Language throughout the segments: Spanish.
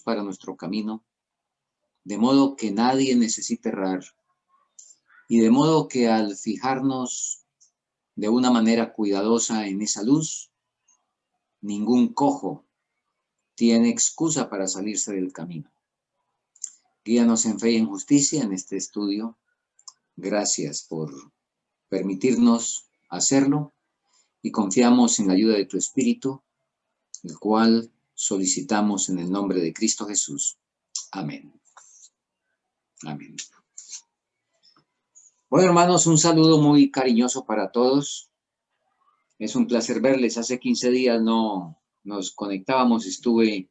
para nuestro camino, de modo que nadie necesite errar, y de modo que al fijarnos de una manera cuidadosa en esa luz, ningún cojo tiene excusa para salirse del camino. Guíanos en fe y en justicia en este estudio. Gracias por permitirnos hacerlo y confiamos en la ayuda de tu Espíritu, el cual solicitamos en el nombre de Cristo Jesús. Amén. Amén. Bueno, hermanos, un saludo muy cariñoso para todos. Es un placer verles. Hace 15 días no nos conectábamos. Estuve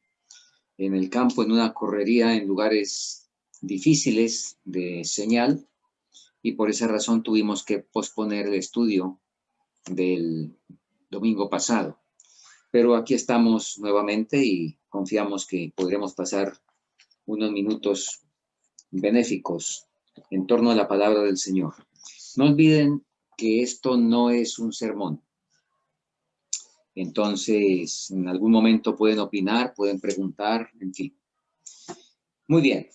en el campo en una correría en lugares difíciles de señal y por esa razón tuvimos que posponer el estudio del domingo pasado. Pero aquí estamos nuevamente y confiamos que podremos pasar unos minutos benéficos en torno a la palabra del Señor. No olviden que esto no es un sermón. Entonces, en algún momento pueden opinar, pueden preguntar, en fin. Muy bien.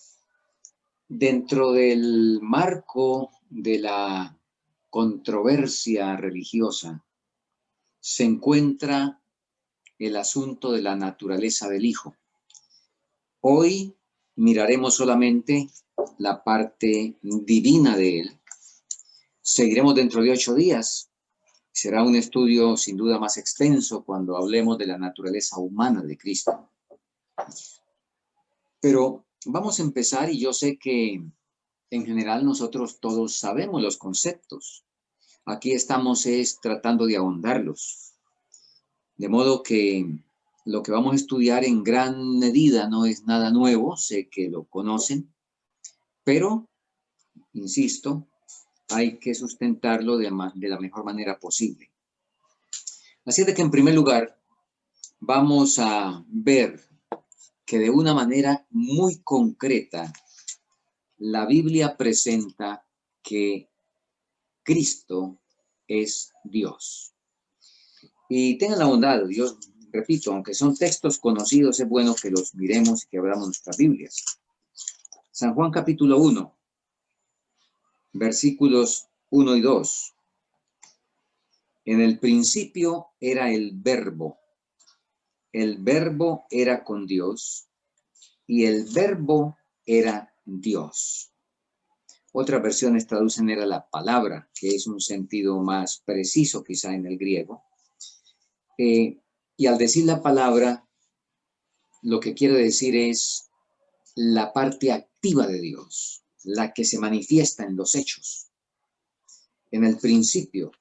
Dentro del marco de la controversia religiosa se encuentra el asunto de la naturaleza del Hijo. Hoy miraremos solamente la parte divina de él. Seguiremos dentro de 8 días. Será un estudio sin duda más extenso cuando hablemos de la naturaleza humana de Cristo. Pero vamos a empezar y yo sé que en general nosotros todos sabemos los conceptos. Aquí estamos tratando de ahondarlos. De modo que lo que vamos a estudiar en gran medida no es nada nuevo, sé que lo conocen, pero, insisto, hay que sustentarlo de la mejor manera posible. Así de que en primer lugar vamos a ver que de una manera muy concreta la Biblia presenta que Cristo es Dios. Y tengan la bondad, yo repito, aunque son textos conocidos, es bueno que los miremos y que abramos nuestras Biblias. San Juan capítulo 1, versículos 1 y 2. En el principio era el Verbo era con Dios y el Verbo era Dios. Otras versiones traducen era la palabra, que es un sentido más preciso quizá en el griego. Y al decir la palabra, lo que quiere decir es la parte activa de Dios, la que se manifiesta en los hechos. En el principio.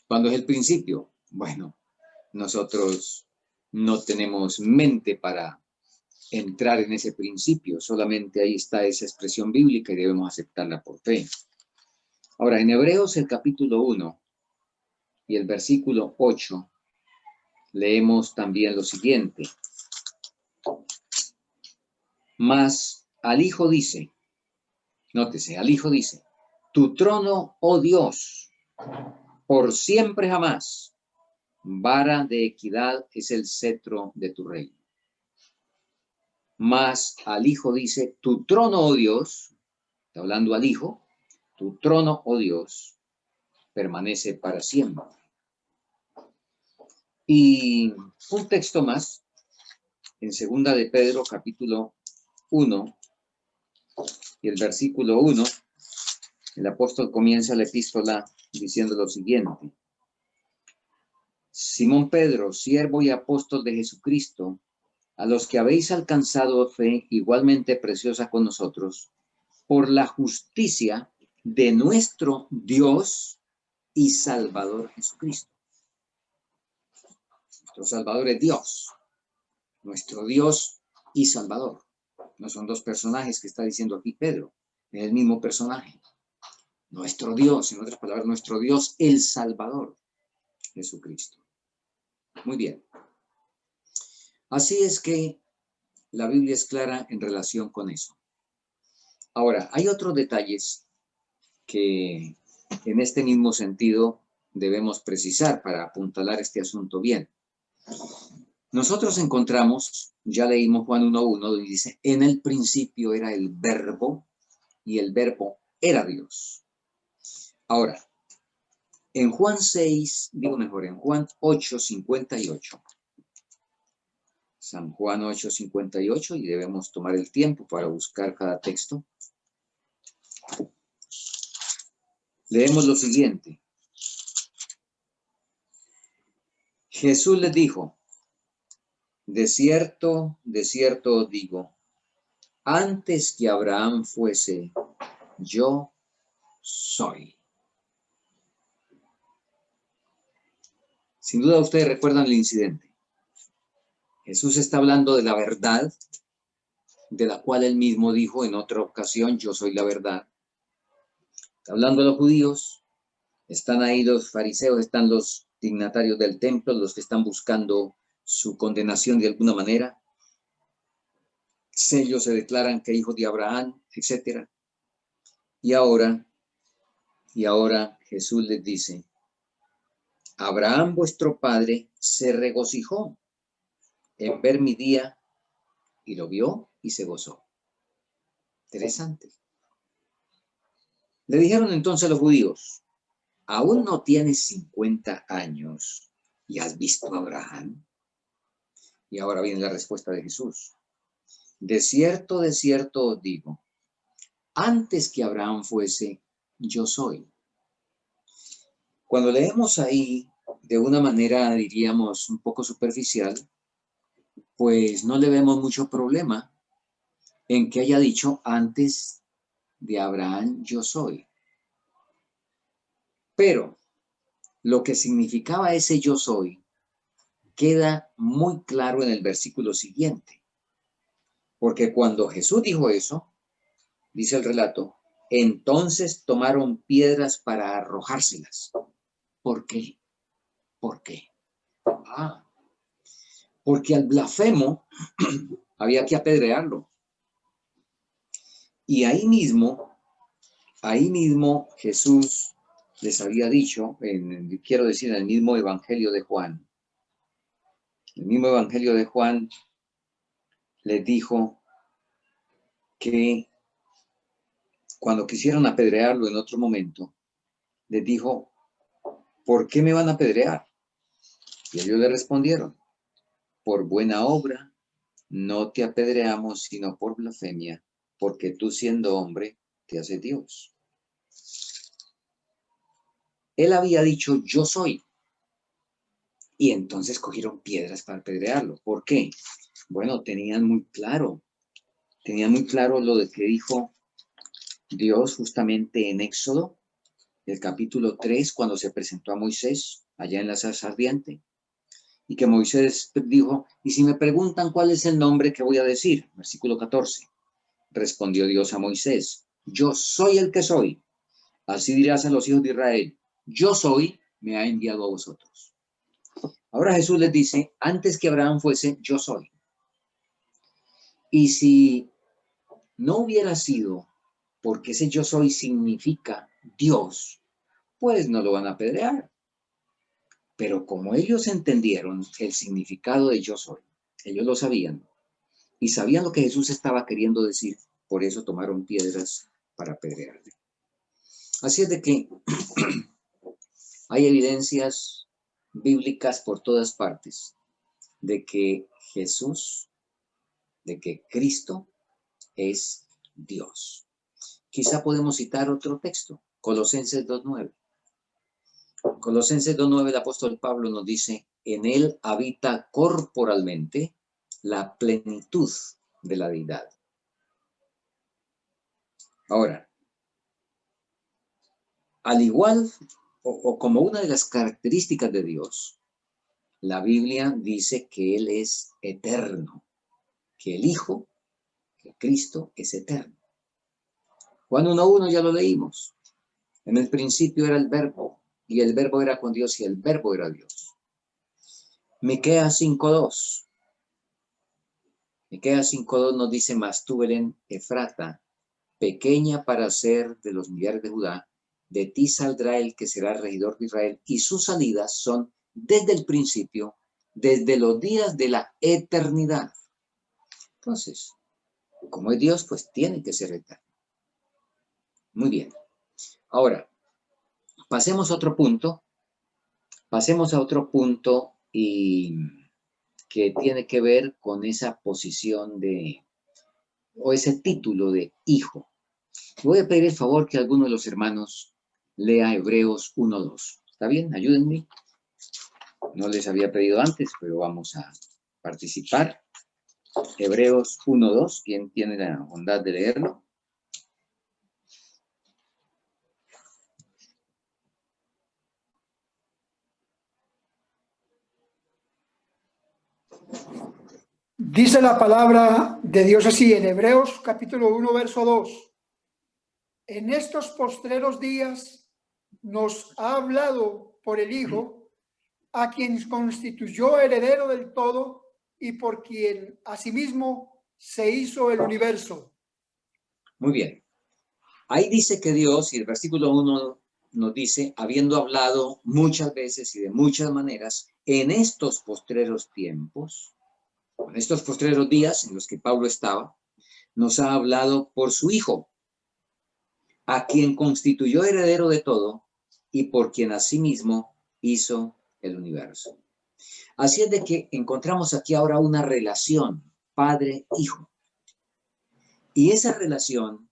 ¿Cuándo es el principio? Bueno, nosotros no tenemos mente para entrar en ese principio, solamente ahí está esa expresión bíblica y debemos aceptarla por fe. Ahora, en Hebreos el capítulo 1 y el versículo 8, leemos también lo siguiente. Mas al Hijo dice, nótese, al Hijo dice, tu trono, oh Dios, por siempre jamás, vara de equidad es el cetro de tu reino. Mas al Hijo dice, tu trono, oh Dios, está hablando al Hijo, tu trono, oh Dios, permanece para siempre. Y un texto más, en 2 de Pedro, capítulo 1, y el versículo 1, el apóstol comienza la epístola diciendo lo siguiente. Simón Pedro, siervo y apóstol de Jesucristo, a los que habéis alcanzado fe igualmente preciosa con nosotros, por la justicia de nuestro Dios y Salvador Jesucristo. Nuestro Salvador es Dios, nuestro Dios y Salvador. No son dos personajes que está diciendo aquí Pedro, es el mismo personaje. Nuestro Dios, en otras palabras, nuestro Dios, el Salvador, Jesucristo. Muy bien. Así es que la Biblia es clara en relación con eso. Ahora, hay otros detalles que en este mismo sentido debemos precisar para apuntalar este asunto bien. Nosotros encontramos, ya leímos Juan 1:1, donde dice, en el principio era el verbo y el verbo era Dios. Ahora, en Juan 6, digo mejor, en Juan 8:58. San Juan 8:58, y debemos tomar el tiempo para buscar cada texto. Leemos lo siguiente. Jesús les dijo, de cierto os digo, antes que Abraham fuese, yo soy. Sin duda ustedes recuerdan el incidente. Jesús está hablando de la verdad, de la cual él mismo dijo en otra ocasión, yo soy la verdad. Está hablando a los judíos, están ahí los fariseos, están los dignatarios del templo, los que están buscando su condenación de alguna manera. Ellos se declaran que hijos de Abraham, etc. Y ahora Jesús les dice, Abraham vuestro padre se regocijó en ver mi día y lo vio y se gozó. Interesante. Le dijeron entonces los judíos, ¿aún no tienes 50 años y has visto a Abraham? Y ahora viene la respuesta de Jesús. De cierto os digo, antes que Abraham fuese, yo soy. Cuando leemos ahí de una manera, diríamos, un poco superficial, pues no le vemos mucho problema en que haya dicho antes de Abraham yo soy. Pero lo que significaba ese yo soy queda muy claro en el versículo siguiente. Porque cuando Jesús dijo eso, dice el relato, entonces tomaron piedras para arrojárselas. ¿Por qué? ¿Por qué? Porque al blasfemo había que apedrearlo. Y ahí mismo Jesús les había dicho, quiero decir, en el mismo Evangelio de Juan, les dijo que cuando quisieron apedrearlo en otro momento, les dijo, ¿por qué me van a apedrear? Y ellos le respondieron, por buena obra no te apedreamos sino por blasfemia, porque tú siendo hombre te haces Dios. Él había dicho, yo soy. Y entonces cogieron piedras para apedrearlo. ¿Por qué? Bueno, tenían muy claro lo de que dijo Dios justamente en Éxodo, el capítulo 3, cuando se presentó a Moisés allá en la zarza ardiente. Y que Moisés dijo, y si me preguntan cuál es el nombre que voy a decir, versículo 14, respondió Dios a Moisés, yo soy el que soy. Así dirás a los hijos de Israel, yo soy, me ha enviado a vosotros. Ahora Jesús les dice, antes que Abraham fuese, yo soy. Y si no hubiera sido porque ese yo soy significa Dios, pues no lo van a apedrear. Pero como ellos entendieron el significado de yo soy, ellos lo sabían, y sabían lo que Jesús estaba queriendo decir, por eso tomaron piedras para apedrearle. Así es de que hay evidencias bíblicas por todas partes de que Cristo es Dios. Quizá podemos citar otro texto, Colosenses 2:9. Colosenses 2:9, el apóstol Pablo nos dice, en él habita corporalmente la plenitud de la deidad. Ahora, al igual o como una de las características de Dios, la Biblia dice que Él es eterno, que el Hijo, que Cristo es eterno. Juan 1:1 ya lo leímos. En el principio era el verbo, y el verbo era con Dios, y el verbo era Dios. Miqueas 5:2. Miqueas 5:2 nos dice, mas tú, Belén, Efrata, pequeña para ser de los millares de Judá, de ti saldrá el que será regidor de Israel, y sus salidas son desde el principio desde los días de la eternidad. Entonces, como es Dios, pues tiene que ser eterno. Muy bien. Ahora, pasemos a otro punto. Pasemos a otro punto y que tiene que ver con esa posición de, o ese título de hijo. Voy a pedir el favor que alguno de los hermanos lea Hebreos 1:2. ¿Está bien? Ayúdenme. No les había pedido antes, pero vamos a participar. Hebreos 1:2. ¿Quién tiene la bondad de leerlo? Dice la palabra de Dios así en Hebreos capítulo 1, verso 2. En estos postreros días nos ha hablado por el Hijo, a quien constituyó heredero del todo y por quien asimismo se hizo el universo. Muy bien. Ahí dice que Dios, y el versículo 1 nos dice, habiendo hablado muchas veces y de muchas maneras, en estos postreros tiempos, en estos postreros días en los que Pablo estaba, nos ha hablado por su Hijo, a quien constituyó heredero de todo y por quien asimismo hizo el universo. Así es de que encontramos aquí ahora una relación padre-hijo. Y esa relación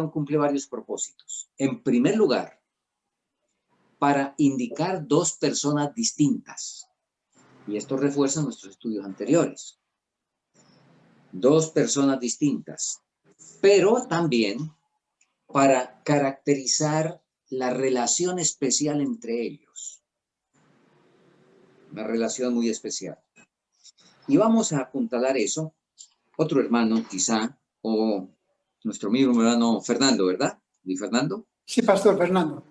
cumple varios propósitos. En primer lugar, para indicar dos personas distintas. Y esto refuerza nuestros estudios anteriores. Dos personas distintas. Pero también para caracterizar la relación especial entre ellos. Una relación muy especial. Y vamos a apuntalar eso. Otro hermano, quizá, o nuestro amigo hermano Fernando, ¿verdad? ¿Y Fernando? Sí, Pastor Fernando.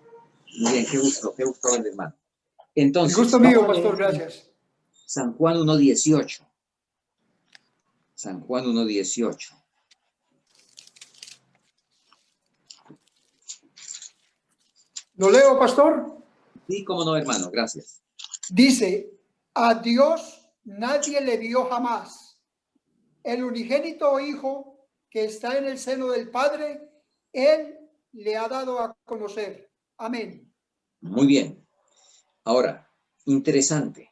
Muy bien, qué gusto el hermano. El Entonces, gusto mío, Pastor, gracias. San Juan 1:18. San Juan 1:18. ¿Lo leo, Pastor? Sí, cómo no, hermano, gracias. Dice, a Dios nadie le vio jamás. El unigénito Hijo que está en el seno del Padre, Él le ha dado a conocer. Amén. Muy bien. Ahora, interesante.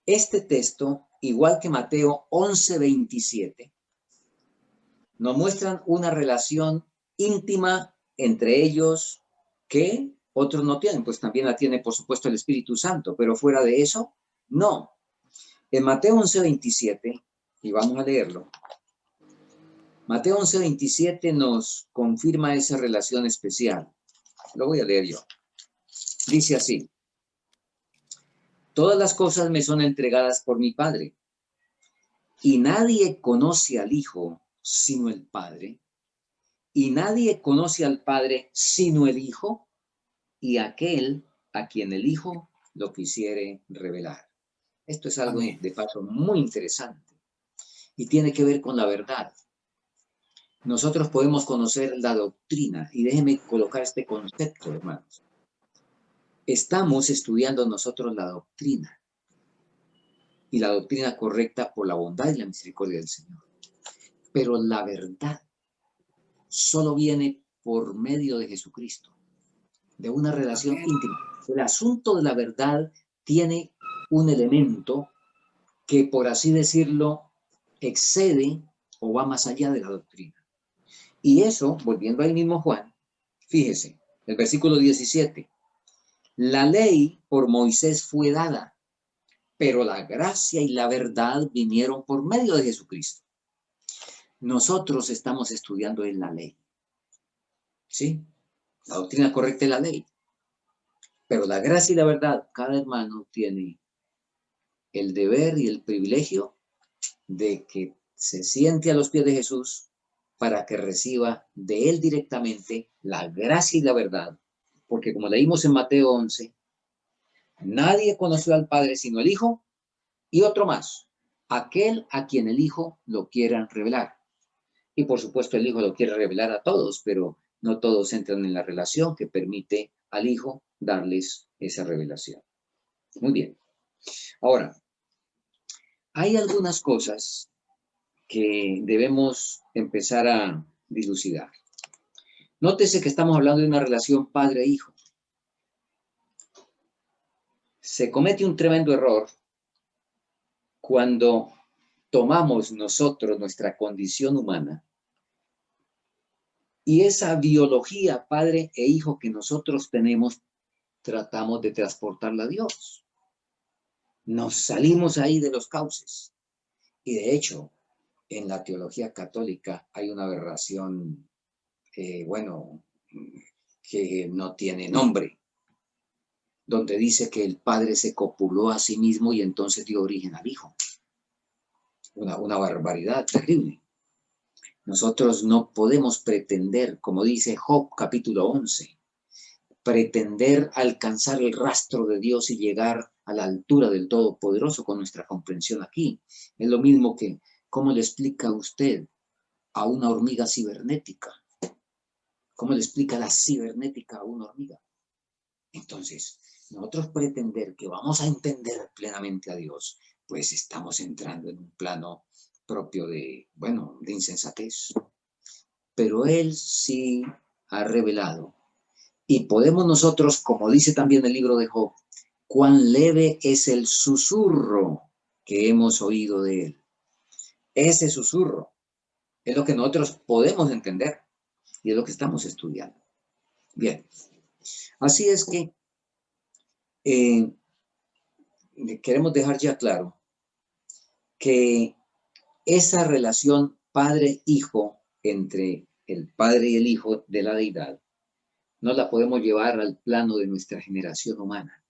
Este texto, igual que Mateo 11:27, nos muestran una relación íntima entre ellos que otros no tienen, pues también la tiene, por supuesto, el Espíritu Santo, pero fuera de eso, no. En Mateo 11:27, y vamos a leerlo, Mateo 11:27 nos confirma esa relación especial. Lo voy a leer yo. Dice así: todas las cosas me son entregadas por mi Padre, y nadie conoce al Hijo sino el Padre, y nadie conoce al Padre sino el Hijo, y aquel a quien el Hijo lo quisiere revelar. Esto es algo de paso muy interesante y tiene que ver con la verdad. Nosotros podemos conocer la doctrina, y déjenme colocar este concepto, hermanos. Estamos estudiando nosotros la doctrina, y la doctrina correcta por la bondad y la misericordia del Señor. Pero la verdad solo viene por medio de Jesucristo, de una relación íntima. El asunto de la verdad tiene un elemento que, por así decirlo, excede o va más allá de la doctrina. Y eso, volviendo al mismo Juan, fíjese, el versículo 17. La ley por Moisés fue dada, pero la gracia y la verdad vinieron por medio de Jesucristo. Nosotros estamos estudiando en la ley. ¿Sí? La doctrina correcta es la ley. Pero la gracia y la verdad, cada hermano tiene el deber y el privilegio de que se siente a los pies de Jesús para que reciba de él directamente la gracia y la verdad. Porque como leímos en Mateo 11, nadie conoció al Padre sino el Hijo, y otro más, aquel a quien el Hijo lo quiera revelar. Y por supuesto el Hijo lo quiere revelar a todos, pero no todos entran en la relación que permite al Hijo darles esa revelación. Muy bien. Ahora, hay algunas cosas que debemos empezar a dilucidar. Nótese que estamos hablando de una relación padre-hijo. Se comete un tremendo error cuando tomamos nosotros nuestra condición humana y esa biología padre e hijo que nosotros tenemos, tratamos de transportarla a Dios. Nos salimos ahí de los cauces. Y de hecho, en la teología católica hay una aberración, que no tiene nombre, donde dice que el Padre se copuló a sí mismo y entonces dio origen al Hijo. Una barbaridad terrible. Nosotros no podemos pretender, como dice Job capítulo 11, pretender alcanzar el rastro de Dios y llegar a la altura del Todopoderoso con nuestra comprensión aquí. Es lo mismo que, ¿cómo le explica usted a una hormiga cibernética? ¿Cómo le explica la cibernética a una hormiga? Entonces, nosotros pretender que vamos a entender plenamente a Dios, pues estamos entrando en un plano propio de insensatez. Pero Él sí ha revelado. Y podemos nosotros, como dice también el libro de Job, cuán leve es el susurro que hemos oído de Él. Ese susurro es lo que nosotros podemos entender y es lo que estamos estudiando. Bien, así es que queremos dejar ya claro que esa relación padre-hijo entre el padre y el hijo de la deidad no la podemos llevar al plano de nuestra generación humana.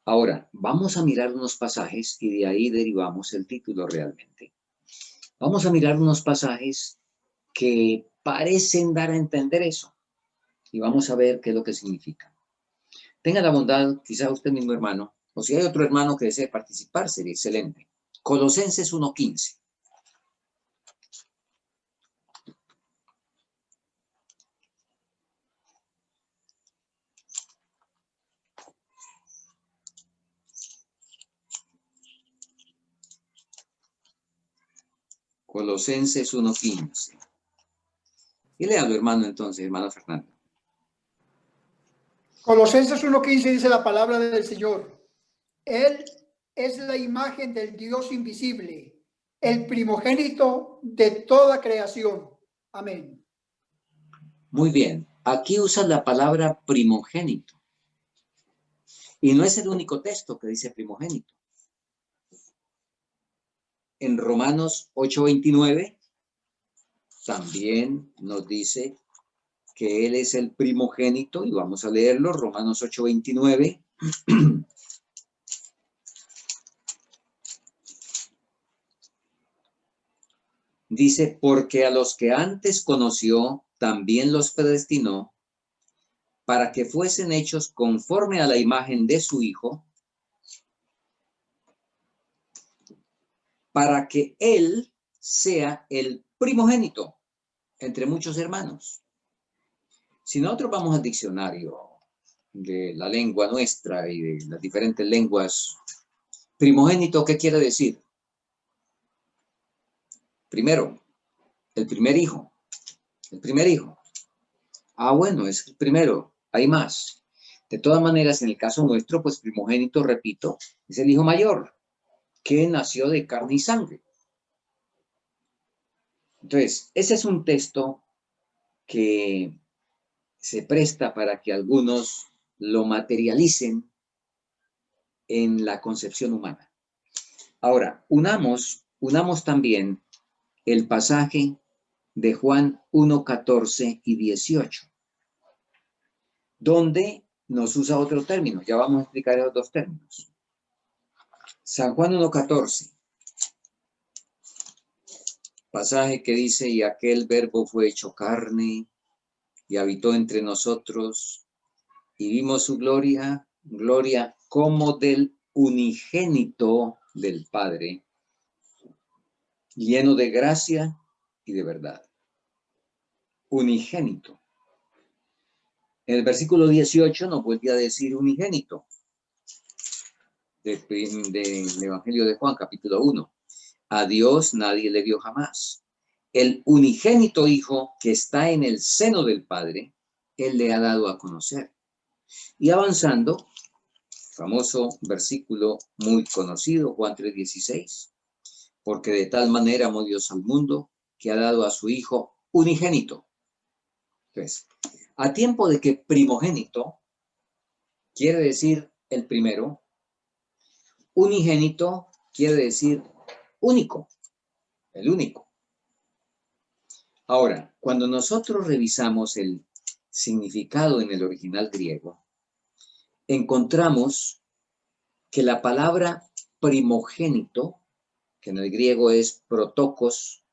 Ahora, vamos a mirar unos pasajes y de ahí derivamos el título realmente. Vamos a mirar unos pasajes que parecen dar a entender eso y vamos a ver qué es lo que significa. Tenga la bondad, quizá usted mismo hermano, o si hay otro hermano que desee participar, sería excelente. Colosenses 1:15. Colosenses 1:15. Y léalo, hermano, entonces, hermano Fernando. Colosenses 1:15 dice la palabra del Señor. Él es la imagen del Dios invisible, el primogénito de toda creación. Amén. Muy bien, aquí usa la palabra primogénito. Y no es el único texto que dice primogénito. En Romanos 8:29 también nos dice que Él es el primogénito, y vamos a leerlo, Romanos 8:29. Dice, porque a los que antes conoció, también los predestinó, para que fuesen hechos conforme a la imagen de su Hijo, para que Él sea el primogénito entre muchos hermanos. Si nosotros vamos al diccionario de la lengua nuestra y de las diferentes lenguas, primogénito, ¿qué quiere decir? Primero, el primer hijo. El primer hijo. Ah, bueno, es el primero. Hay más. De todas maneras, en el caso nuestro, pues primogénito, repito, es el hijo mayor, que nació de carne y sangre. Entonces, ese es un texto que se presta para que algunos lo materialicen en la concepción humana. Ahora, unamos también el pasaje de Juan 1:14 y 18, donde nos usa otro término. Ya vamos a explicar esos dos términos. San Juan 1:14, pasaje que dice, y aquel verbo fue hecho carne y habitó entre nosotros y vimos su gloria, gloria como del unigénito del Padre, lleno de gracia y de verdad. Unigénito. En el versículo 18 nos vuelve a decir unigénito. del Evangelio de Juan, capítulo 1. A Dios nadie le dio jamás. El unigénito Hijo que está en el seno del Padre, Él le ha dado a conocer. Y avanzando, famoso versículo muy conocido, Juan 3:16. Porque de tal manera amó Dios al mundo, que ha dado a su Hijo unigénito. Entonces, a tiempo de que primogénito quiere decir el primero, unigénito quiere decir único, el único. Ahora, cuando nosotros revisamos el significado en el original griego, encontramos que la palabra primogénito, que en el griego es protokos,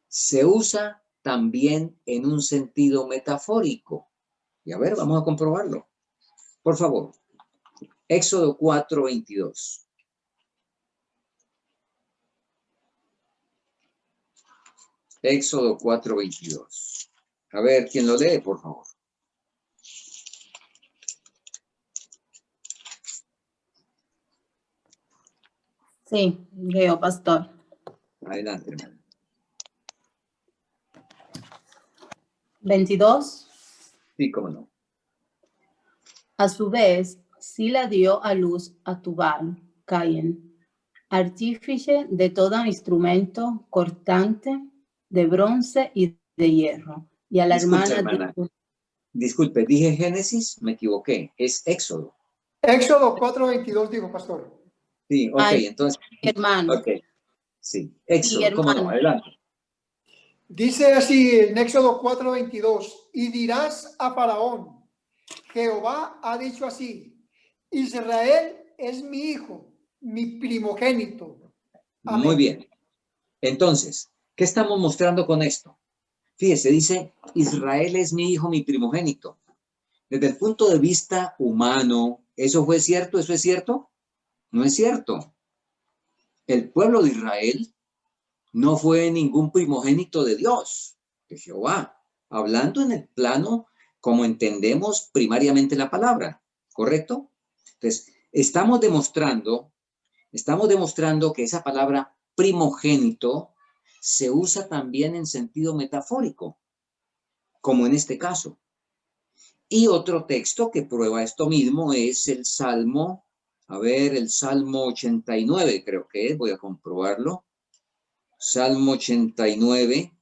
se usa también en un sentido metafórico. Y a ver, vamos a comprobarlo. Por favor, Éxodo 4:22. Éxodo 4:22. A ver, ¿quién lo lee, por favor? Sí, leo, pastor. Adelante, hermano. 22. Sí, cómo no. A su vez, Sila dio a luz a Tubal, Caín, artífice de todo instrumento cortante de bronce y de hierro, y a la Disculpe, hermana. hermana. Disculpe, dije Génesis, me equivoqué. Es Éxodo. Éxodo 4:22, digo, pastor. Sí, ok, Ay, entonces. hermano. Ok, sí. Sí, Éxodo, cómo no, hermano. adelante. Dice así en Éxodo 4:22, y dirás a Faraón, Jehová ha dicho así, Israel es mi hijo, mi primogénito. Muy Amén. bien. Entonces, ¿qué estamos mostrando con esto? Fíjese, dice, Israel es mi hijo, mi primogénito. Desde el punto de vista humano, ¿eso fue cierto? ¿Eso es cierto? No es cierto. El pueblo de Israel no fue ningún primogénito de Dios, de Jehová, hablando en el plano como entendemos primariamente la palabra, ¿correcto? Entonces, estamos demostrando que esa palabra primogénito se usa también en sentido metafórico, como en este caso. Y otro texto que prueba esto mismo es el Salmo, el Salmo 89, creo que es, voy a comprobarlo. Salmo 89.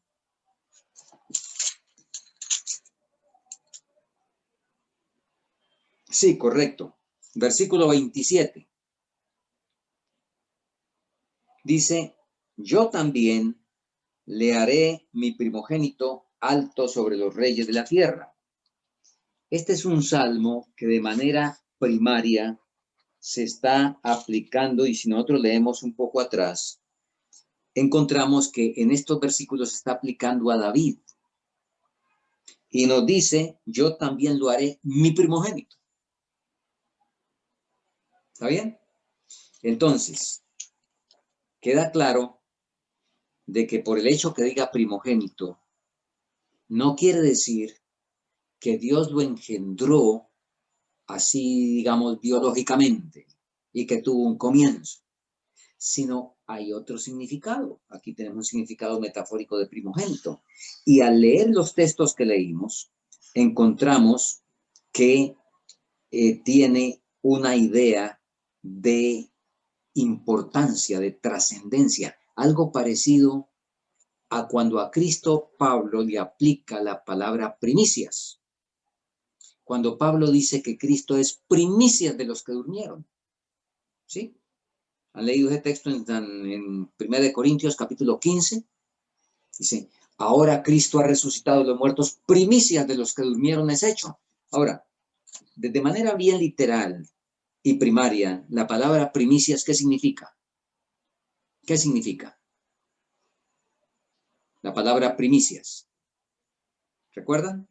Sí, correcto. Versículo 27. Dice, yo también le haré mi primogénito alto sobre los reyes de la tierra. Este es un salmo que de manera primaria se está aplicando, y si nosotros leemos un poco atrás, encontramos que en estos versículos se está aplicando a David. Y nos dice, yo también lo haré mi primogénito. ¿Está bien? Entonces, queda claro de que por el hecho que diga primogénito, no quiere decir que Dios lo engendró así, digamos, biológicamente y que tuvo un comienzo, sino hay otro significado. Aquí tenemos un significado metafórico de primogénito. Y al leer los textos que leímos, encontramos que tiene una idea de importancia, de trascendencia, algo parecido a cuando a Cristo Pablo le aplica la palabra primicias. Cuando Pablo dice que Cristo es primicias de los que durmieron. ¿Sí? ¿Han leído ese texto en 1 Corintios capítulo 15? Dice, ahora Cristo ha resucitado de los muertos, primicias de los que durmieron es hecho. Ahora, de manera bien literal y primaria, la palabra primicias, ¿qué significa? ¿Qué significa? La palabra primicias. ¿Recuerdan?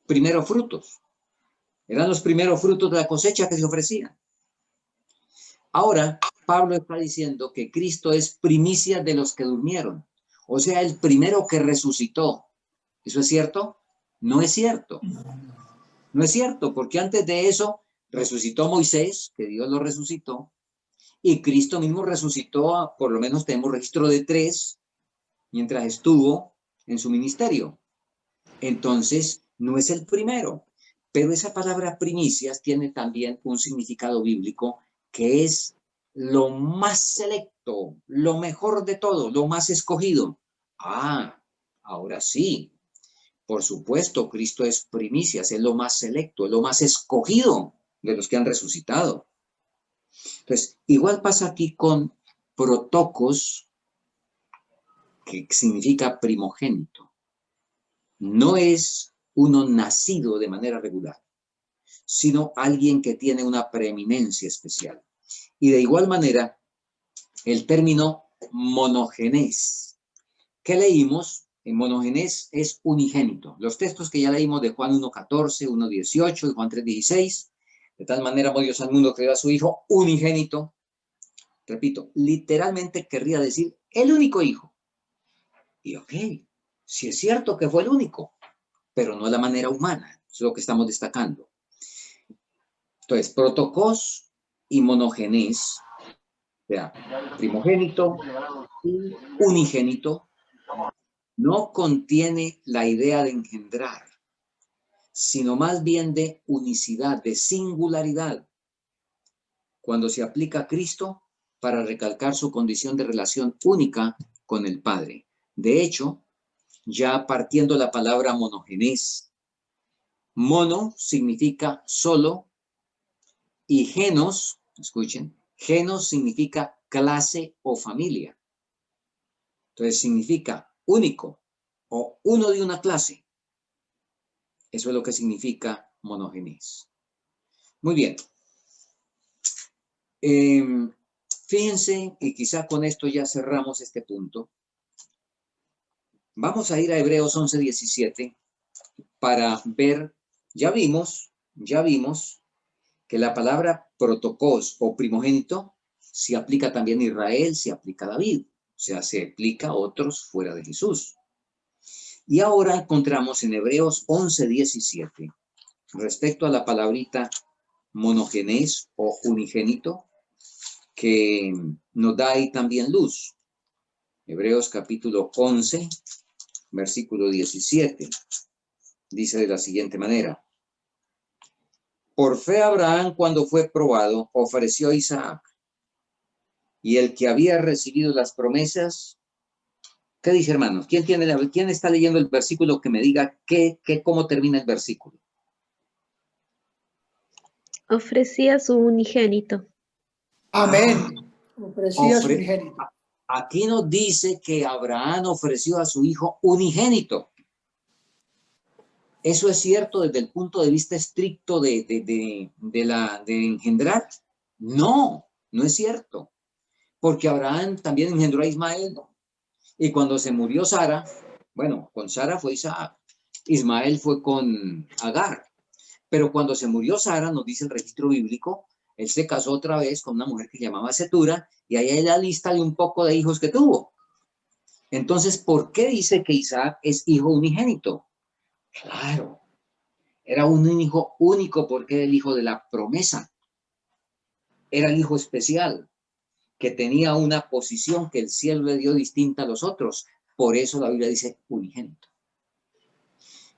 Primeros frutos. Eran los primeros frutos de la cosecha que se ofrecían. Ahora, Pablo está diciendo que Cristo es primicia de los que durmieron. O sea, el primero que resucitó. ¿Eso es cierto? No es cierto. No es cierto, porque antes de eso Resucitó a Moisés, que Dios lo resucitó, y Cristo mismo resucitó, por lo menos tenemos registro de 3, mientras estuvo en su ministerio. Entonces, no es el primero, pero esa palabra primicias tiene también un significado bíblico que es lo más selecto, lo mejor de todo, lo más escogido. Ah, ahora sí, por supuesto, Cristo es primicias, es lo más selecto, es lo más escogido de los que han resucitado. Entonces, igual pasa aquí con protocos, que significa primogénito. No es uno nacido de manera regular, sino alguien que tiene una preeminencia especial. Y de igual manera, el término monogenés, que leímos, en monogenés es unigénito. Los textos que ya leímos de Juan 1:14, 1:18 y Juan 3:16, de tal manera amó Dios al mundo que dio a su Hijo unigénito. Repito, literalmente querría decir el único Hijo. Y ok, sí es cierto que fue el único, pero no de la manera humana. Eso es lo que estamos destacando. Entonces, protocos y monogenés, o sea, primogénito y unigénito, no contiene la idea de engendrar, sino más bien de unicidad, de singularidad, cuando se aplica a Cristo para recalcar su condición de relación única con el Padre. De hecho, ya partiendo la palabra monogenés, mono significa solo y genos, escuchen, genos significa clase o familia. Entonces significa único o uno de una clase. Eso es lo que significa monogenés. Muy bien. Fíjense, y quizá con esto ya cerramos este punto. Vamos a ir a Hebreos 11:17 para ver, ya vimos que la palabra protocos o primogénito se aplica también a Israel, se aplica a David, o sea, se aplica a otros fuera de Jesús. Y ahora encontramos en Hebreos 11:17, respecto a la palabrita monogenés o unigénito, que nos da ahí también luz. Hebreos capítulo 11, versículo 17, dice de la siguiente manera: por fe Abraham, cuando fue probado, ofreció a Isaac, y el que había recibido las promesas, ¿qué dice, hermanos? ¿Quién está leyendo el versículo que me diga cómo termina el versículo? Ofrecía su unigénito. Amén. Ofrecía su unigénito. Aquí nos dice que Abraham ofreció a su hijo unigénito. ¿Eso es cierto desde el punto de vista estricto de engendrar? No, no es cierto. Porque Abraham también engendró a Ismael. Y cuando se murió Sara, bueno, con Sara fue Isaac. Ismael fue con Agar. Pero cuando se murió Sara, nos dice el registro bíblico, él se casó otra vez con una mujer que se llamaba Setura, y ahí hay la lista de un poco de hijos que tuvo. Entonces, ¿por qué dice que Isaac es hijo unigénito? Claro, era un hijo único porque era el hijo de la promesa. Era el hijo especial, que tenía una posición que el cielo le dio distinta a los otros. Por eso la Biblia dice unigénito.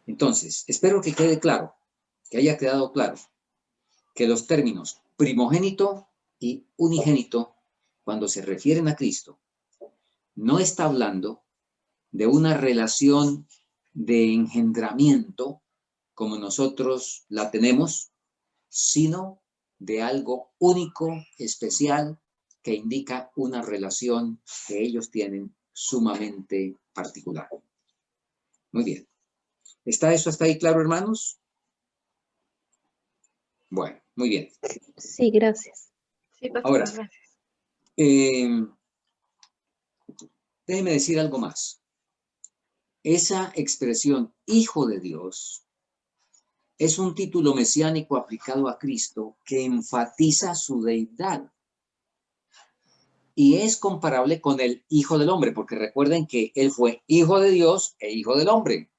Entonces, espero que quede claro, que haya quedado claro, que los términos primogénito y unigénito, cuando se refieren a Cristo, no está hablando de una relación de engendramiento como nosotros la tenemos, sino de algo único, especial, que indica una relación que ellos tienen sumamente particular. Muy bien. ¿Está eso hasta ahí claro, hermanos? Bueno, muy bien. Sí, gracias. Sí, pastor, Ahora, gracias. déjeme decir algo más. Esa expresión, hijo de Dios, es un título mesiánico aplicado a Cristo que enfatiza su deidad. Y es comparable con el hijo del hombre, porque recuerden que él fue hijo de Dios e hijo del hombre.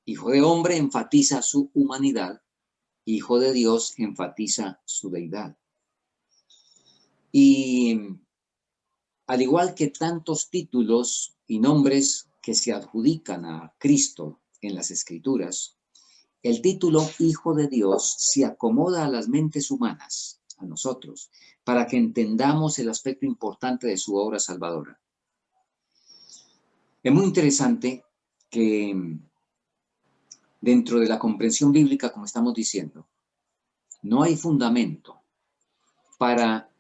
Hijo de hombre enfatiza su humanidad Hijo de Dios enfatiza su deidad. Y al igual que tantos títulos y nombres que se adjudican a Cristo en las Escrituras, el título Hijo de Dios se acomoda a las mentes humanas, a nosotros, para que entendamos el aspecto importante de su obra salvadora. Es muy interesante que dentro de la comprensión bíblica, como estamos diciendo, no hay fundamento para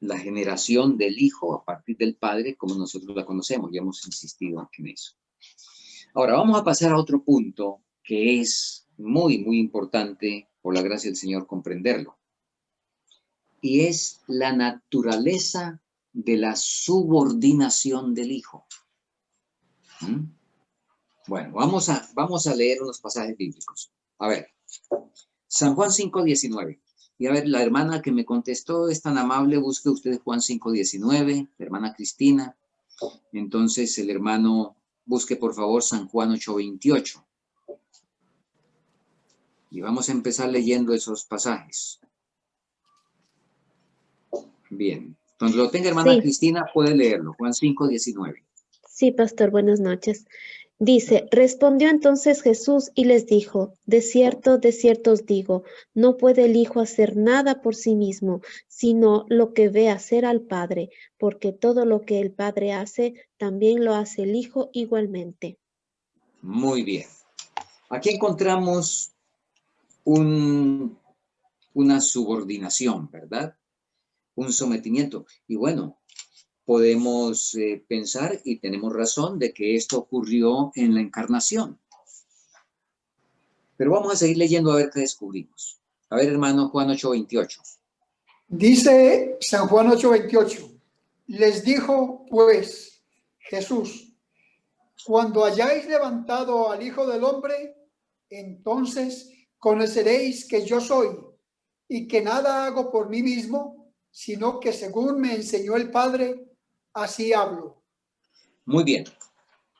la generación del Hijo a partir del Padre como nosotros la conocemos, ya hemos insistido en eso. Ahora vamos a pasar a otro punto que es muy, muy importante, por la gracia del Señor, comprenderlo. Y es la naturaleza de la subordinación del Hijo. Bueno, vamos a leer unos pasajes bíblicos. A ver, San Juan 5:19. Y a ver, la hermana que me contestó es tan amable, busque usted Juan 5:19, la hermana Cristina. Entonces el hermano busque por favor San Juan 8:28. Y vamos a empezar leyendo esos pasajes. Bien. Cuando lo tenga hermana Sí. Cristina, puede leerlo. Juan 5:19. Sí, pastor, buenas noches. Dice, respondió entonces Jesús y les dijo, de cierto os digo, no puede el Hijo hacer nada por sí mismo, sino lo que ve hacer al Padre, porque todo lo que el Padre hace, también lo hace el Hijo igualmente. Muy bien. Aquí encontramos una subordinación, ¿verdad? Un sometimiento. Y bueno, podemos pensar, y tenemos razón, de que esto ocurrió en la encarnación. Pero vamos a seguir leyendo a ver qué descubrimos. A ver, hermano, Juan 8:28. Dice San Juan 8:28. Les dijo, pues, Jesús, cuando hayáis levantado al Hijo del Hombre, entonces conoceréis que yo soy, y que nada hago por mí mismo, sino que según me enseñó el Padre, así hablo. Muy bien.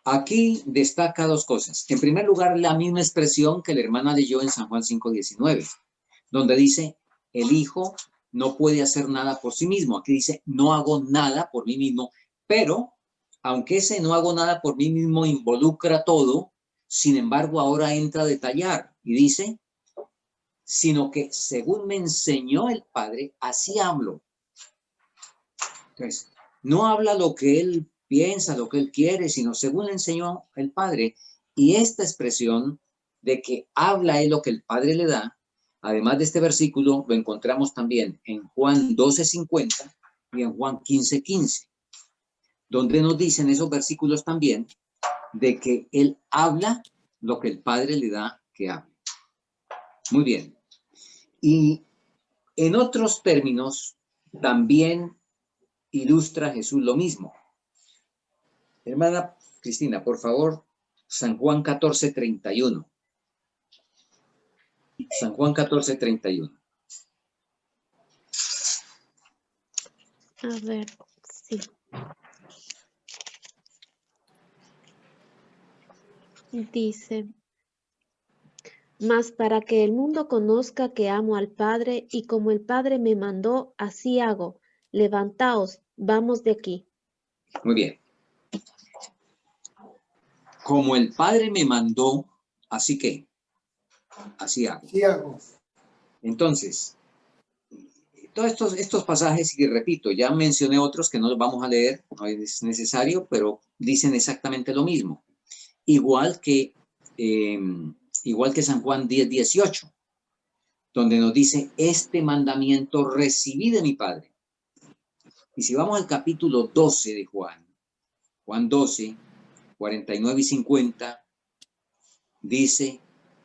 Aquí destaca dos cosas. En primer lugar, la misma expresión que la hermana leyó en San Juan 5:19, donde dice, el Hijo no puede hacer nada por sí mismo. Aquí dice, no hago nada por mí mismo, pero aunque ese no hago nada por mí mismo involucra todo, sin embargo, ahora entra a detallar y dice, sino que según me enseñó el Padre, así hablo. Entonces, no habla lo que él piensa, lo que él quiere, sino según le enseñó el Padre. Y esta expresión de que habla él lo que el Padre le da, además de este versículo, lo encontramos también en Juan 12:50 y en Juan 15:15, donde nos dicen esos versículos también de que él habla lo que el Padre le da que hable. Muy bien. Y en otros términos, también ilustra Jesús lo mismo. Hermana Cristina, por favor, San Juan 14:31. San Juan 14:31. A ver, sí. Dice, mas para que el mundo conozca que amo al Padre, y como el Padre me mandó, así hago. Levantaos, vamos de aquí. Muy bien. Como el Padre me mandó, así que, así hago. Así hago. Entonces, todos estos pasajes, y repito, ya mencioné otros que no los vamos a leer, no es necesario, pero dicen exactamente lo mismo. Igual que San Juan 10:18, donde nos dice, este mandamiento recibí de mi Padre. Y si vamos al capítulo 12 de Juan 12, 49 y 50, dice,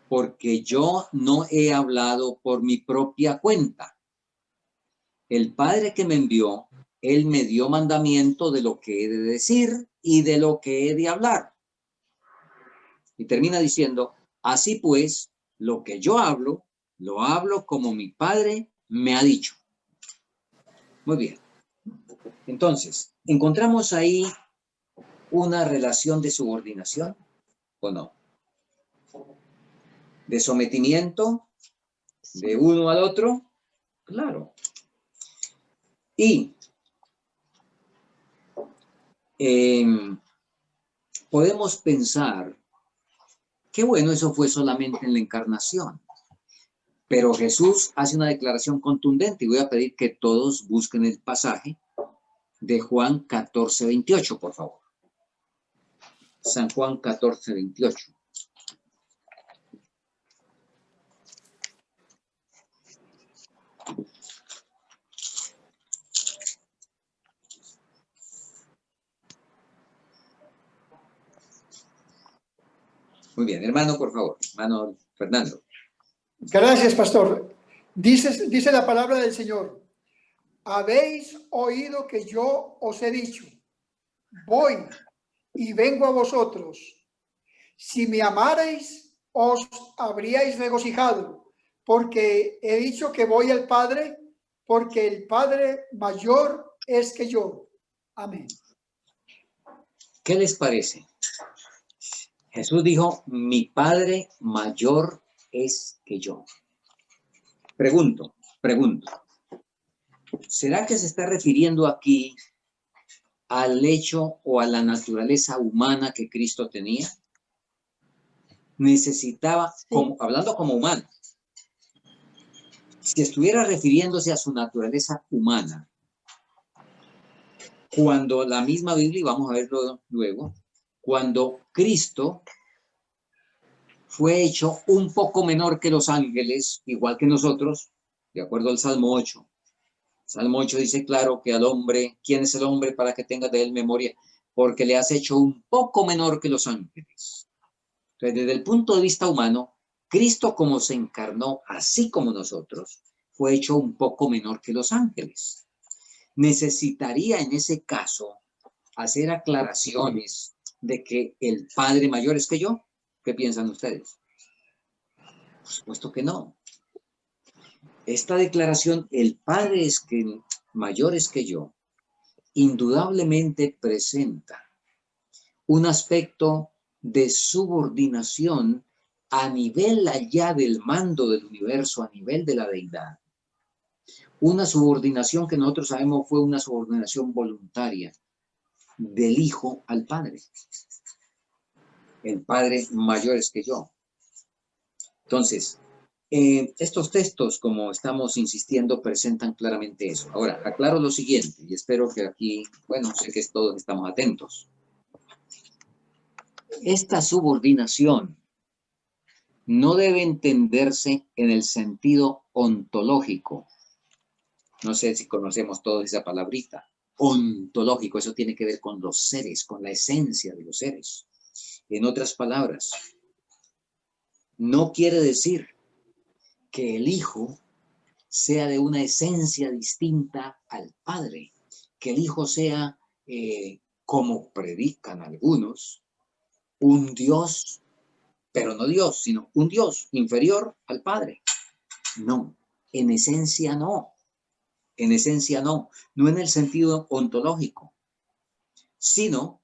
porque yo no he hablado por mi propia cuenta. El Padre que me envió, Él me dio mandamiento de lo que he de decir y de lo que he de hablar. Y termina diciendo, así pues, lo que yo hablo, lo hablo como mi Padre me ha dicho. Muy bien. Entonces, ¿encontramos ahí una relación de subordinación o no? De sometimiento De uno al otro, claro. Y podemos pensar que bueno, eso fue solamente en la encarnación. Pero Jesús hace una declaración contundente y voy a pedir que todos busquen el pasaje de Juan 14:28, por favor. San Juan 14:28. Muy bien, hermano, por favor. Hermano Fernando. Gracias, pastor. Dice la palabra del Señor. Habéis oído que yo os he dicho, voy y vengo a vosotros. Si me amarais, os habríais regocijado, porque he dicho que voy al Padre, porque el Padre mayor es que yo. Amén. ¿Qué les parece? Jesús dijo, mi Padre mayor es que yo. Pregunto, ¿será que se está refiriendo aquí al hecho o a la naturaleza humana que Cristo tenía? Necesitaba, hablando como humano, si estuviera refiriéndose a su naturaleza humana, cuando la misma Biblia, y vamos a verlo luego, cuando Cristo fue hecho un poco menor que los ángeles, igual que nosotros, de acuerdo al Salmo 8. Salmo 8 dice claro que al hombre, ¿quién es el hombre para que tenga de él memoria? Porque le has hecho un poco menor que los ángeles. Entonces, desde el punto de vista humano, Cristo como se encarnó, así como nosotros, fue hecho un poco menor que los ángeles. Necesitaría en ese caso hacer aclaraciones de que el Padre mayor es que yo. ¿Qué piensan ustedes? Por supuesto que no. Esta declaración, el Padre es que mayor es que yo, indudablemente presenta un aspecto de subordinación a nivel allá del mando del universo, a nivel de la deidad. Una subordinación que nosotros sabemos fue una subordinación voluntaria del Hijo al Padre. El Padre mayor es que yo. Entonces, estos textos, como estamos insistiendo, presentan claramente eso. Ahora, aclaro lo siguiente, y espero que aquí, bueno, sé que todos estamos atentos. Esta subordinación no debe entenderse en el sentido ontológico. No sé si conocemos todos esa palabrita. Ontológico, eso tiene que ver con los seres, con la esencia de los seres. En otras palabras, no quiere decir que el Hijo sea de una esencia distinta al Padre, que el Hijo sea, como predican algunos, un Dios, pero no Dios, sino un Dios inferior al Padre. No, en esencia no, no en el sentido ontológico, sino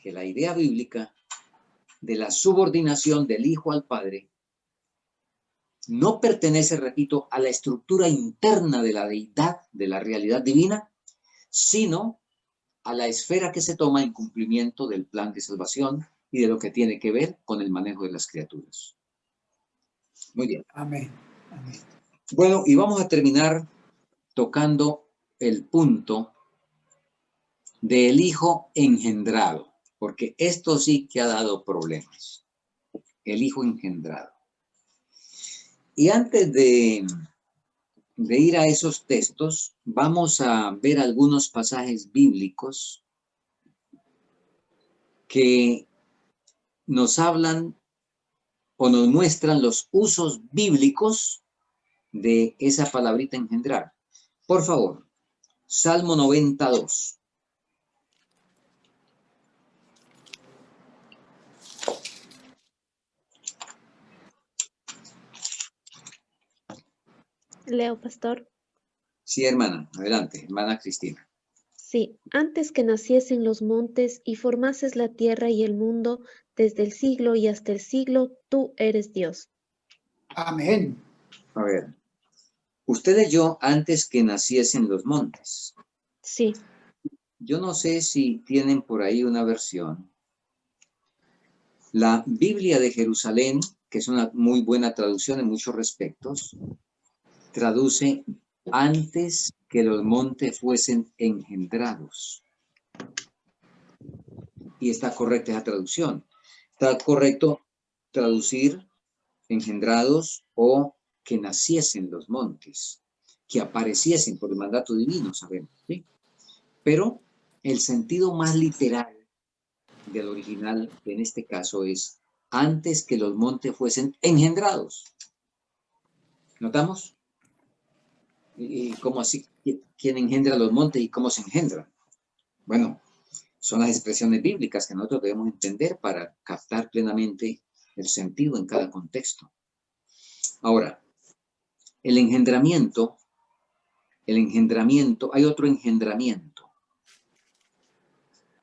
que la idea bíblica de la subordinación del Hijo al Padre no pertenece, repito, a la estructura interna de la deidad, de la realidad divina, sino a la esfera que se toma en cumplimiento del plan de salvación y de lo que tiene que ver con el manejo de las criaturas. Muy bien. Amén. Amén. Bueno, y vamos a terminar tocando el punto del Hijo engendrado, porque esto sí que ha dado problemas. El Hijo engendrado. Y antes de ir a esos textos, vamos a ver algunos pasajes bíblicos que nos hablan o nos muestran los usos bíblicos de esa palabrita engendrar. Por favor, Salmo 92. Leo, pastor. Sí, hermana, adelante, hermana Cristina. Sí, antes que naciesen los montes y formases la tierra y el mundo, desde el siglo y hasta el siglo, tú eres Dios. Amén. A ver, usted leyó antes que naciesen los montes. Sí. Yo no sé si tienen por ahí una versión. La Biblia de Jerusalén, que es una muy buena traducción en muchos respectos, traduce antes que los montes fuesen engendrados. Y está correcta esa traducción. Está correcto traducir engendrados o que naciesen los montes, que apareciesen por el mandato divino, sabemos, ¿sí? Pero el sentido más literal del original en este caso es antes que los montes fuesen engendrados. ¿Notamos? ¿Y cómo así? ¿Quién engendra los montes y cómo se engendran? Bueno, son las expresiones bíblicas que nosotros debemos entender para captar plenamente el sentido en cada contexto. Ahora, el engendramiento, hay otro engendramiento,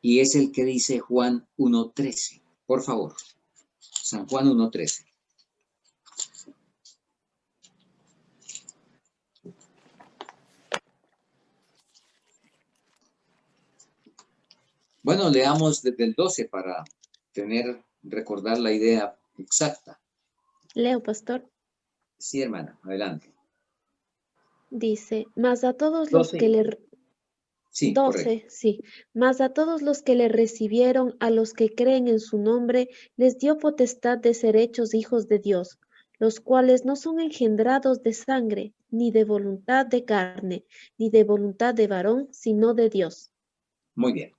y es el que dice Juan 1:13. Por favor, San Juan 1:13. Bueno, leamos desde el 12 para recordar la idea exacta. Leo, pastor. Sí, hermana, adelante. Dice, mas a todos los 12. que le... Sí, 12, correcto. sí. Mas a todos los que le recibieron, a los que creen en su nombre, les dio potestad de ser hechos hijos de Dios, los cuales no son engendrados de sangre, ni de voluntad de carne, ni de voluntad de varón, sino de Dios. Muy bien.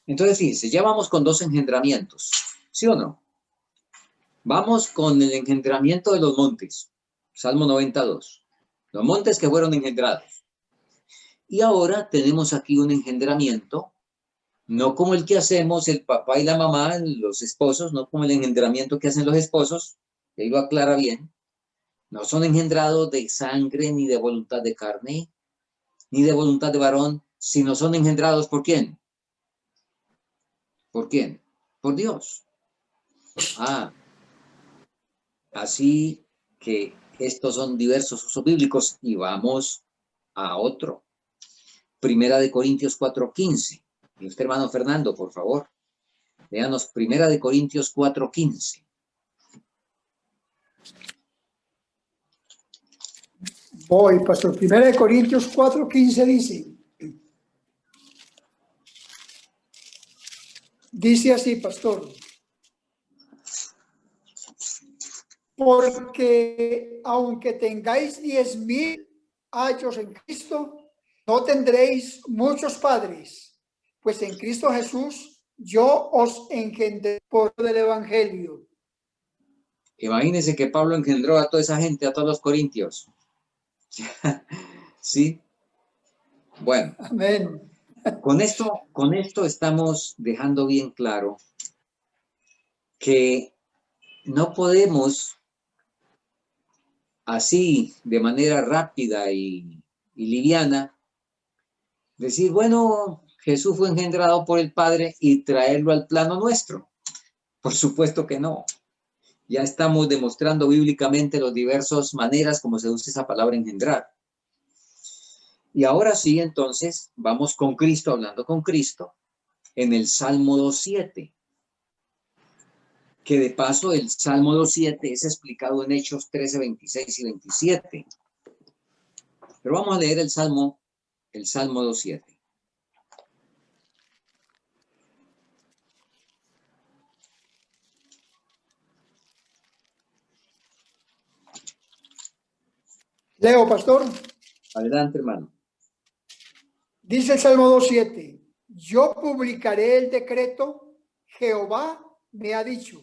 Entonces, fíjense, ya vamos con 2 engendramientos, ¿sí o no? Vamos con el engendramiento de los montes, Salmo 92. Los montes que fueron engendrados. Y ahora tenemos aquí un engendramiento, no como el que hacemos el papá y la mamá, los esposos, no como el engendramiento que hacen los esposos, que ahí lo aclara bien. No son engendrados de sangre, ni de voluntad de carne, ni de voluntad de varón, sino son engendrados ¿por quién? ¿Por quién? Por Dios. Ah, así que estos son diversos usos bíblicos y vamos a otro. Primera de Corintios 4:15. Y usted, hermano Fernando, por favor, léanos Primera de Corintios 4:15. Voy, pastor. 1 Corintios 4:15 dice así, pastor. Porque aunque tengáis 10,000 años en Cristo, no tendréis muchos padres, pues en Cristo Jesús yo os engendré por el Evangelio. Imagínense que Pablo engendró a toda esa gente, a todos los corintios. ¿Sí? Bueno, Amén. con esto estamos dejando bien claro que no podemos así, de manera rápida y liviana, decir, bueno, Jesús fue engendrado por el Padre y traerlo al plano nuestro. Por supuesto que no. Ya estamos demostrando bíblicamente las diversas maneras como se usa esa palabra engendrar. Y ahora sí, entonces, vamos con Cristo, hablando con Cristo, en el Salmo 2:7. Que de paso el Salmo 2:7 es explicado en Hechos 13, 26 y 27. Pero vamos a leer el Salmo 2:7. Leo, pastor. Adelante, hermano. Dice el Salmo 2:7. Yo publicaré el decreto, Jehová me ha dicho,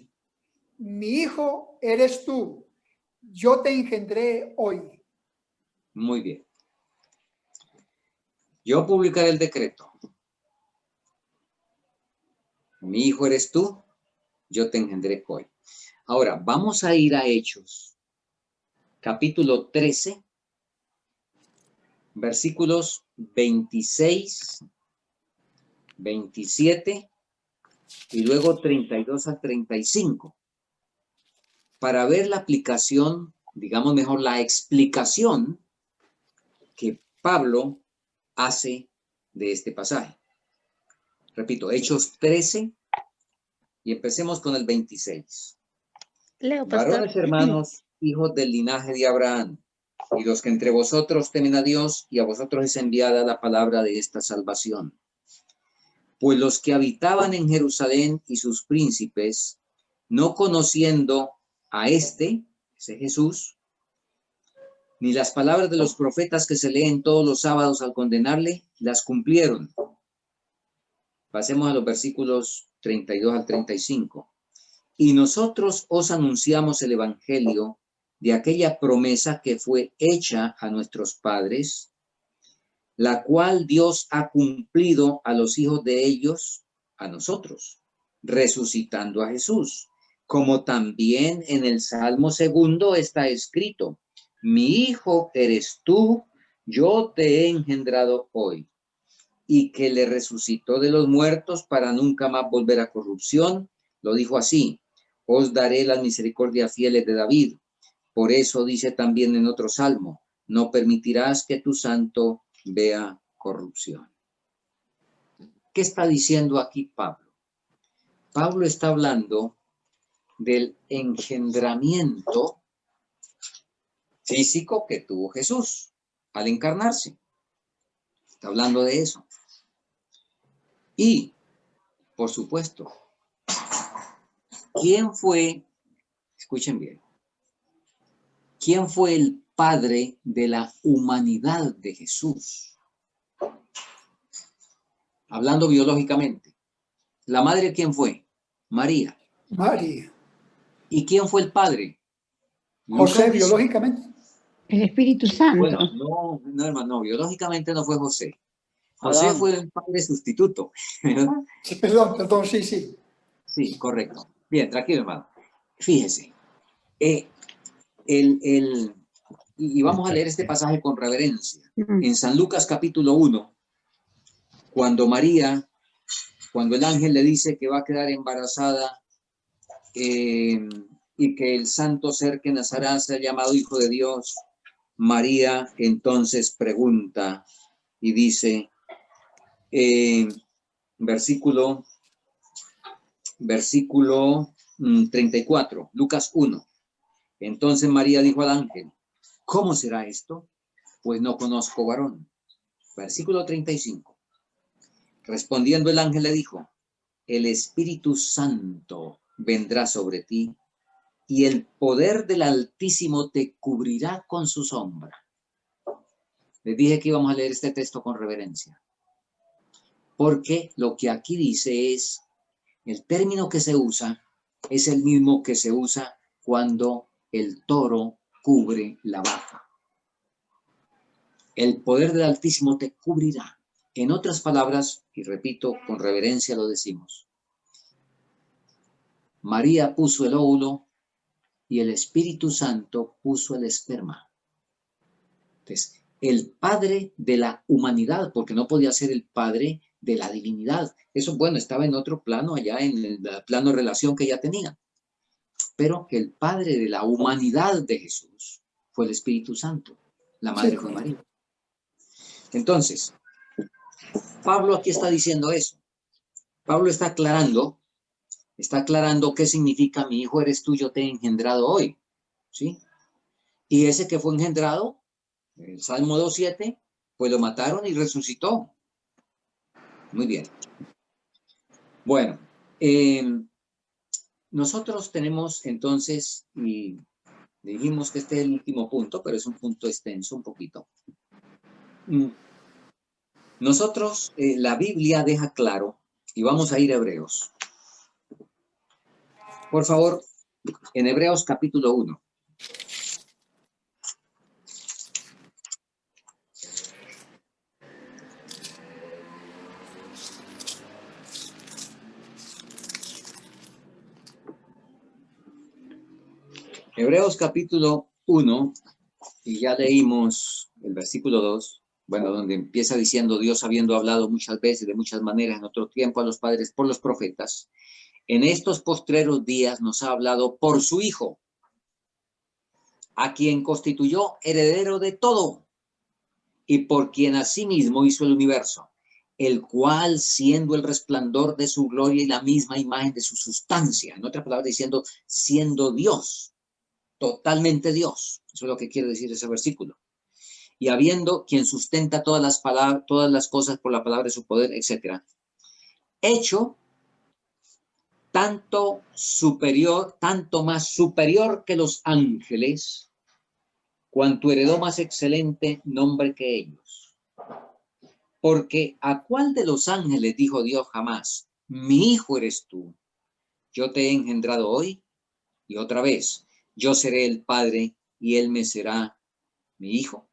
mi hijo eres tú, yo te engendré hoy. Muy bien. Yo publicaré el decreto. Mi hijo eres tú, yo te engendré hoy. Ahora, vamos a ir a Hechos, capítulo 13, versículos 26, 27 y luego 32 a 35, para ver la aplicación digamos mejor, la explicación que Pablo hace de este pasaje. Repito, Hechos 13 y empecemos con el 26. Leo, pastor. Varones hermanos, hijos del linaje de Abraham, y los que entre vosotros temen a Dios, y a vosotros es enviada la palabra de esta salvación. Pues los que habitaban en Jerusalén y sus príncipes, no conociendo a ese Jesús, ni las palabras de los profetas que se leen todos los sábados al condenarle, las cumplieron. Pasemos a los versículos 32 al 35. Y nosotros os anunciamos el evangelio de aquella promesa que fue hecha a nuestros padres, la cual Dios ha cumplido a los hijos de ellos, a nosotros, resucitando a Jesús, como también en el Salmo 2 está escrito: mi hijo eres tú, yo te he engendrado hoy. Y que le resucitó de los muertos para nunca más volver a corrupción, lo dijo así: os daré las misericordias fieles de David. Por eso dice también en otro salmo: no permitirás que tu santo vea corrupción. ¿Qué está diciendo aquí Pablo? Pablo está hablando del engendramiento físico que tuvo Jesús al encarnarse. Está hablando de eso. Y, por supuesto, ¿quién fue, escuchen bien, quién fue el padre de la humanidad de Jesús? Hablando biológicamente. ¿La madre quién fue? María. María. ¿Y quién fue el padre? José, biológicamente. El Espíritu Santo. Bueno, no, hermano, biológicamente no fue José. José fue el padre sustituto, ¿verdad? Sí, perdón, sí. Sí, correcto. Bien, tranquilo, hermano. Fíjese, y vamos a leer este pasaje con reverencia. En San Lucas capítulo 1, cuando el ángel le dice que va a quedar embarazada y que el santo ser que nacerá sea llamado Hijo de Dios, María entonces pregunta y dice, versículo 34, Lucas 1. Entonces María dijo al ángel: ¿cómo será esto? Pues no conozco varón. Versículo 35. Respondiendo el ángel le dijo: el Espíritu Santo vendrá sobre ti y el poder del Altísimo te cubrirá con su sombra. Les dije que íbamos a leer este texto con reverencia, porque lo que aquí dice es, el término que se usa es el mismo que se usa cuando el toro cubre la vaca. El poder del Altísimo te cubrirá. En otras palabras, y repito, con reverencia lo decimos, María puso el óvulo y el Espíritu Santo puso el esperma. Entonces, el padre de la humanidad, porque no podía ser el padre de la divinidad. Eso, bueno, estaba en otro plano, allá en el plano de relación que ya tenía. Pero que el padre de la humanidad de Jesús fue el Espíritu Santo. La madre fue María. Entonces, Pablo aquí está diciendo eso. Pablo está aclarando qué significa mi hijo eres tú, yo te he engendrado hoy. ¿Sí? Y ese que fue engendrado, el Salmo 2:7, pues lo mataron y resucitó. Muy bien. Bueno, nosotros tenemos entonces, y dijimos que este es el último punto, pero es un punto extenso un poquito. Nosotros, la Biblia deja claro, y vamos a ir a Hebreos. Por favor, en Hebreos capítulo 1. Hebreos capítulo 1, y ya leímos el versículo 2, bueno, donde empieza diciendo: Dios, habiendo hablado muchas veces, de muchas maneras, en otro tiempo a los padres por los profetas, en estos postreros días nos ha hablado por su Hijo, a quien constituyó heredero de todo y por quien asimismo hizo el universo, el cual, siendo el resplandor de su gloria y la misma imagen de su sustancia, en otras palabras diciendo, siendo Dios, totalmente Dios, eso es lo que quiere decir ese versículo, y habiendo quien sustenta todas las cosas por la palabra de su poder, etcétera, hecho tanto más superior que los ángeles, cuanto heredó más excelente nombre que ellos. Porque ¿a cuál de los ángeles dijo Dios jamás, mi hijo eres tú, yo te he engendrado hoy? Y otra vez, yo seré el padre y él me será mi hijo.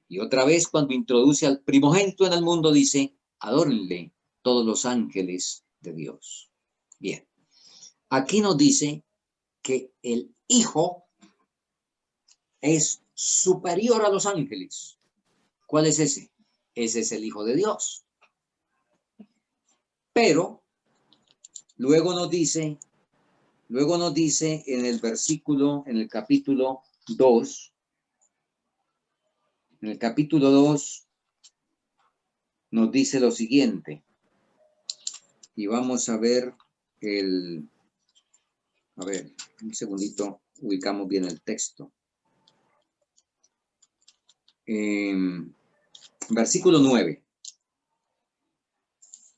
Y otra vez, cuando introduce al primogénito en el mundo, dice, adórenle todos los ángeles de Dios. Bien, aquí nos dice que el hijo es superior a los ángeles. ¿Cuál es ese? Ese es el Hijo de Dios. Pero luego nos dice en el versículo, en el capítulo 2, nos dice lo siguiente. Y vamos a ver un segundito, ubicamos bien el texto. Versículo 9.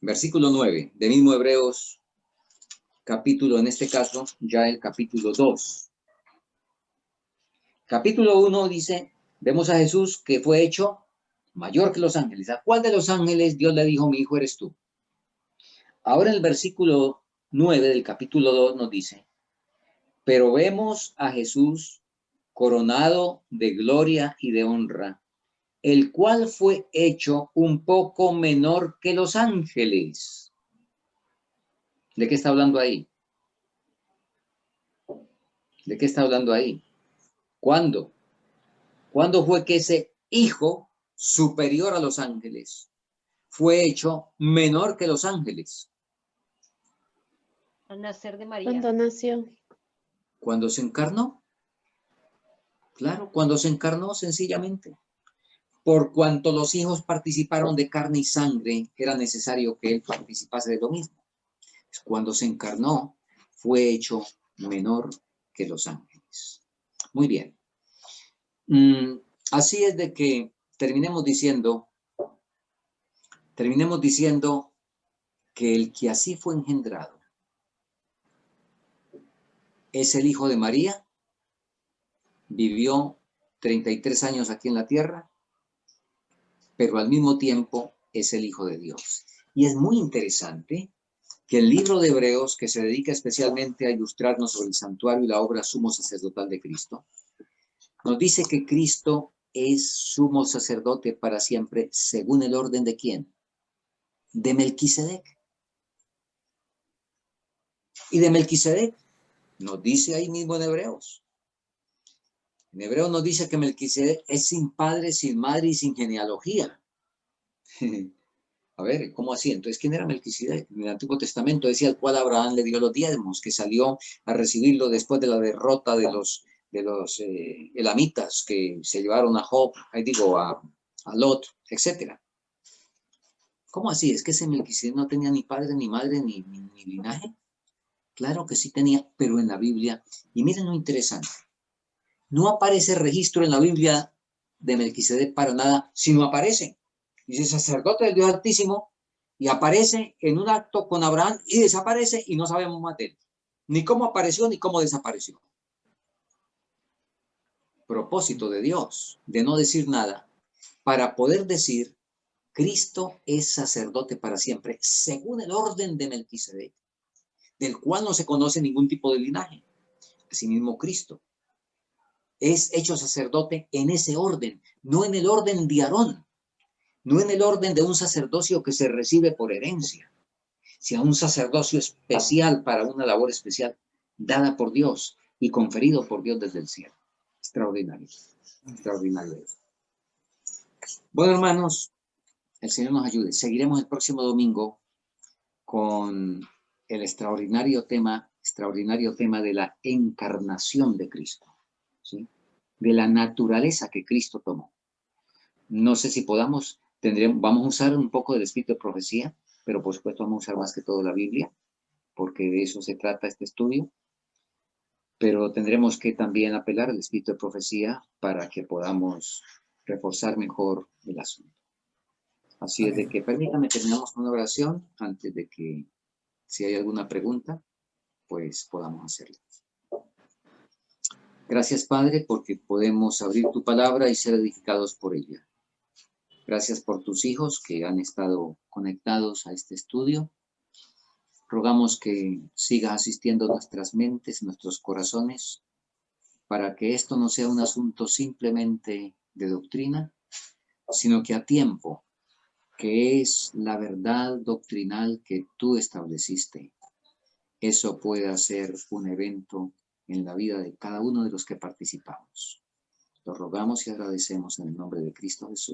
Versículo 9, de mismo Hebreos, capítulo, en este caso, ya el capítulo 2. Capítulo 1 dice, vemos a Jesús que fue hecho mayor que los ángeles. ¿A cuál de los ángeles Dios le dijo, mi hijo eres tú? Ahora el versículo 9 del capítulo 2 nos dice, pero vemos a Jesús coronado de gloria y de honra, el cual fue hecho un poco menor que los ángeles. ¿De qué está hablando ahí? ¿De qué está hablando ahí? ¿Cuándo? ¿Cuándo fue que ese hijo superior a los ángeles fue hecho menor que los ángeles? Al nacer de María. Cuando nació. Cuando se encarnó. Claro, cuando se encarnó sencillamente. Por cuanto los hijos participaron de carne y sangre, era necesario que él participase de lo mismo. Cuando se encarnó, fue hecho menor que los ángeles. Muy bien. Así es de que terminemos diciendo que el que así fue engendrado es el hijo de María, vivió 33 años aquí en la tierra, pero al mismo tiempo es el Hijo de Dios. Y es muy interesante que el libro de Hebreos, que se dedica especialmente a ilustrarnos sobre el santuario y la obra sumo sacerdotal de Cristo, nos dice que Cristo es sumo sacerdote para siempre, según el orden de ¿quién? De Melquisedec. Y de Melquisedec nos dice ahí mismo en Hebreos. En Hebreos nos dice que Melquisedec es sin padre, sin madre y sin genealogía. A ver, ¿cómo así? Entonces, ¿quién era Melquisedec? En el Antiguo Testamento decía el cual Abraham le dio los diezmos, que salió a recibirlo después de la derrota de los elamitas que se llevaron a Job, a Lot, etc. ¿Cómo así? ¿Es que ese Melquisedec no tenía ni padre, ni madre, ni linaje? Claro que sí tenía, pero en la Biblia, y miren lo interesante, no aparece registro en la Biblia de Melquisedec para nada, sino aparece. Dice sacerdote del Dios Altísimo, y aparece en un acto con Abraham y desaparece y no sabemos más de él. Ni cómo apareció ni cómo desapareció. Propósito de Dios, de no decir nada, para poder decir, Cristo es sacerdote para siempre, según el orden de Melquisedec, del cual no se conoce ningún tipo de linaje. Asimismo, Cristo es hecho sacerdote en ese orden, no en el orden de Aarón, no en el orden de un sacerdocio que se recibe por herencia, sino un sacerdocio especial para una labor especial dada por Dios y conferido por Dios desde el cielo. Extraordinario, extraordinario. Bueno, hermanos, el Señor nos ayude. Seguiremos el próximo domingo con el extraordinario tema de la encarnación de Cristo. ¿sí? De la naturaleza que Cristo tomó. No sé si vamos a usar un poco del espíritu de profecía, pero por supuesto vamos a usar más que todo la Biblia, porque de eso se trata este estudio. Pero tendremos que también apelar al espíritu de profecía para que podamos reforzar mejor el asunto. Así es de que permítame terminamos con una oración antes de que, si hay alguna pregunta, pues podamos hacerla. Gracias, Padre, porque podemos abrir tu palabra y ser edificados por ella. Gracias por tus hijos que han estado conectados a este estudio. Rogamos que sigas asistiendo nuestras mentes, nuestros corazones, para que esto no sea un asunto simplemente de doctrina, sino que a tiempo, que es la verdad doctrinal que tú estableciste, eso pueda ser un evento en la vida de cada uno de los que participamos. Lo rogamos y agradecemos en el nombre de Cristo Jesús.